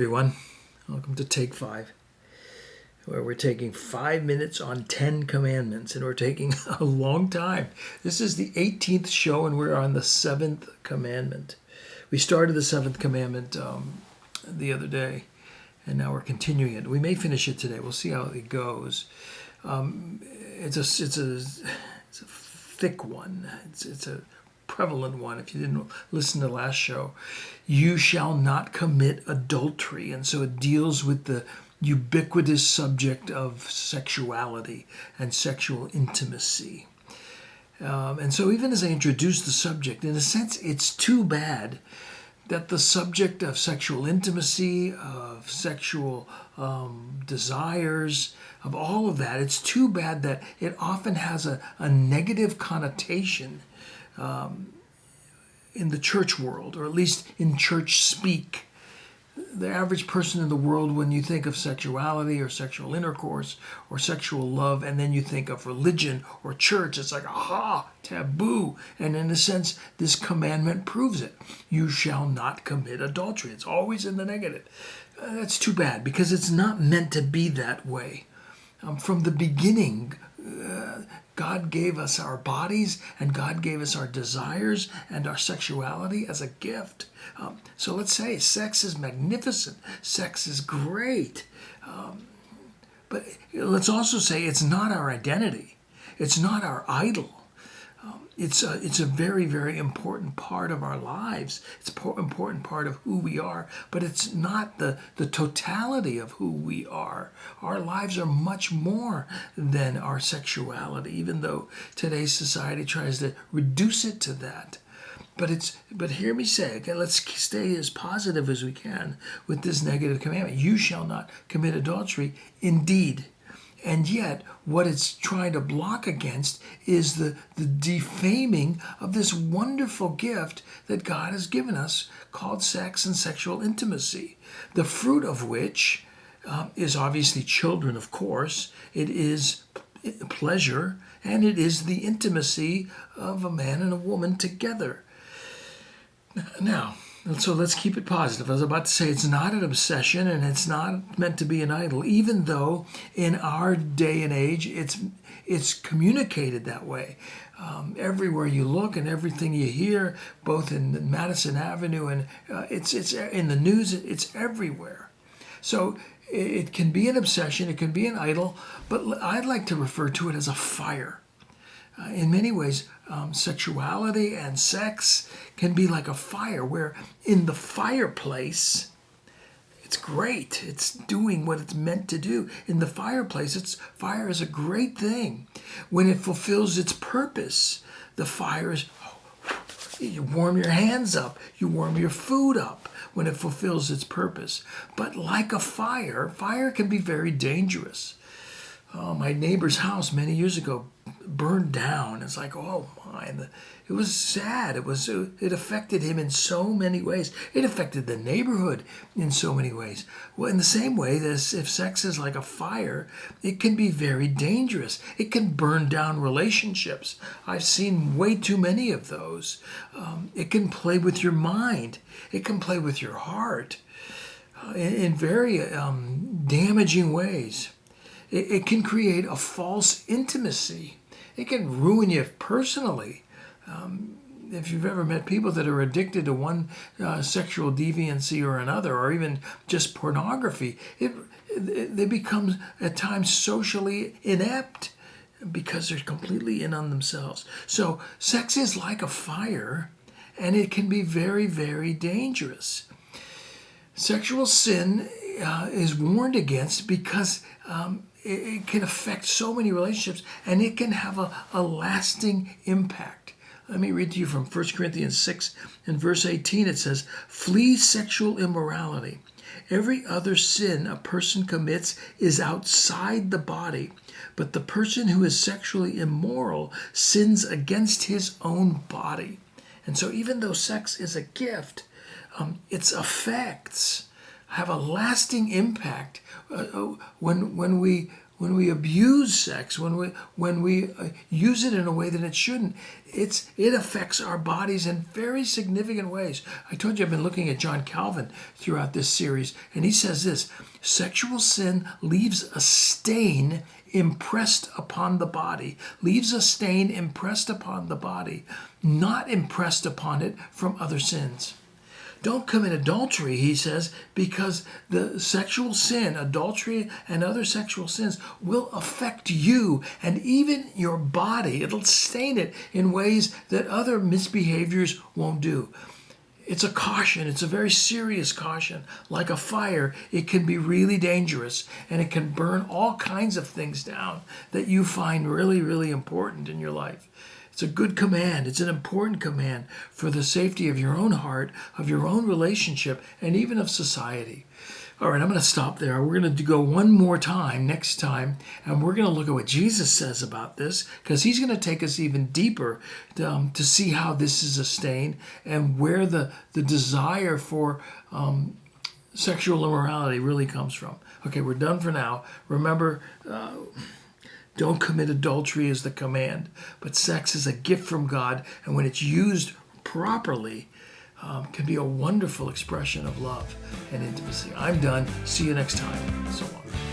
everyone. Welcome to Take 5, where we're taking 5 minutes on 10 commandments, and we're taking a long time. This is the 18th show, and we're on the 7th commandment. We started the 7th commandment the other day, and now we're continuing it. We may finish it today. We'll see how it goes. It's a thick one. It's a prevalent one. If you didn't listen to last show, you shall not commit adultery, and so it deals with the ubiquitous subject of sexuality and sexual intimacy. And so even as I introduce the subject, in a sense, it's too bad that the subject of sexual intimacy, of sexual desires, of all of that, it's too bad that it often has a negative connotation in the church world, or at least in church speak. The average person in the world, when you think of sexuality or sexual intercourse or sexual love, and then you think of religion or church, it's like, aha, taboo. And in a sense, this commandment proves it. You shall not commit adultery. It's always in the negative. That's too bad, because it's not meant to be that way. From the beginning, God gave us our bodies, and God gave us our desires and our sexuality as a gift. So let's say sex is magnificent. Sex is great. But let's also say it's not our identity. It's not our idol. It's a very, very important part of our lives. It's an important part of who we are, but it's not the totality of who we are. Our lives are much more than our sexuality, even though today's society tries to reduce it to that. But hear me say, okay, let's stay as positive as we can with this negative commandment. You shall not commit adultery, indeed. And yet, what it's trying to block against is the defaming of this wonderful gift that God has given us called sex and sexual intimacy, the fruit of which is obviously children, of course. It is pleasure, and it is the intimacy of a man and a woman together. Now, so let's keep it positive. I was about to say it's not an obsession, and it's not meant to be an idol, even though in our day and age it's communicated that way. Everywhere you look and everything you hear, both in Madison Avenue and it's in the news, it's everywhere. So it can be an obsession, it can be an idol, but I'd like to refer to it as a fire. In many ways, sexuality and sex can be like a fire, where in the fireplace, it's great. It's doing what it's meant to do. In the fireplace, fire is a great thing. When it fulfills its purpose, the fire is, you warm your hands up, you warm your food up when it fulfills its purpose. But like a fire can be very dangerous. My neighbor's house many years ago burned down. It's like, oh my, it was sad. It affected him in so many ways. It affected the neighborhood in so many ways. Well, in the same way, if sex is like a fire, it can be very dangerous. It can burn down relationships. I've seen way too many of those. It can play with your mind. It can play with your heart in very damaging ways. It can create a false intimacy. It can ruin you personally. If you've ever met people that are addicted to one sexual deviancy or another, or even just pornography, they become at times socially inept because they're completely in on themselves. So sex is like a fire, and it can be very, very dangerous. Sexual sin is warned against because it can affect so many relationships, and it can have a lasting impact. Let me read to you from 1 Corinthians 6 and verse 18. It says, "Flee sexual immorality. Every other sin a person commits is outside the body, but the person who is sexually immoral sins against his own body." And so even though sex is a gift, its effects have a lasting impact when when we abuse sex, when we use it in a way that it shouldn't, it affects our bodies in very significant ways. I told you I've been looking at John Calvin throughout this series, and he says this: sexual sin leaves a stain impressed upon the body, leaves a stain impressed upon the body, not impressed upon it from other sins. Don't commit adultery, he says, because the sexual sin, adultery and other sexual sins, will affect you and even your body. It'll stain it in ways that other misbehaviors won't do. It's a caution. It's a very serious caution. Like a fire, it can be really dangerous, and it can burn all kinds of things down that you find really, really important in your life. It's a good command. It's an important command for the safety of your own heart, of your own relationship, and even of society. All right, I'm going to stop there. We're going to go one more time next time, and we're going to look at what Jesus says about this, because he's going to take us even deeper to see how this is a stain and where the desire for sexual immorality really comes from. Okay, we're done for now. Remember, don't commit adultery is the command, but sex is a gift from God, and when it's used properly, can be a wonderful expression of love and intimacy. I'm done. See you next time. So long.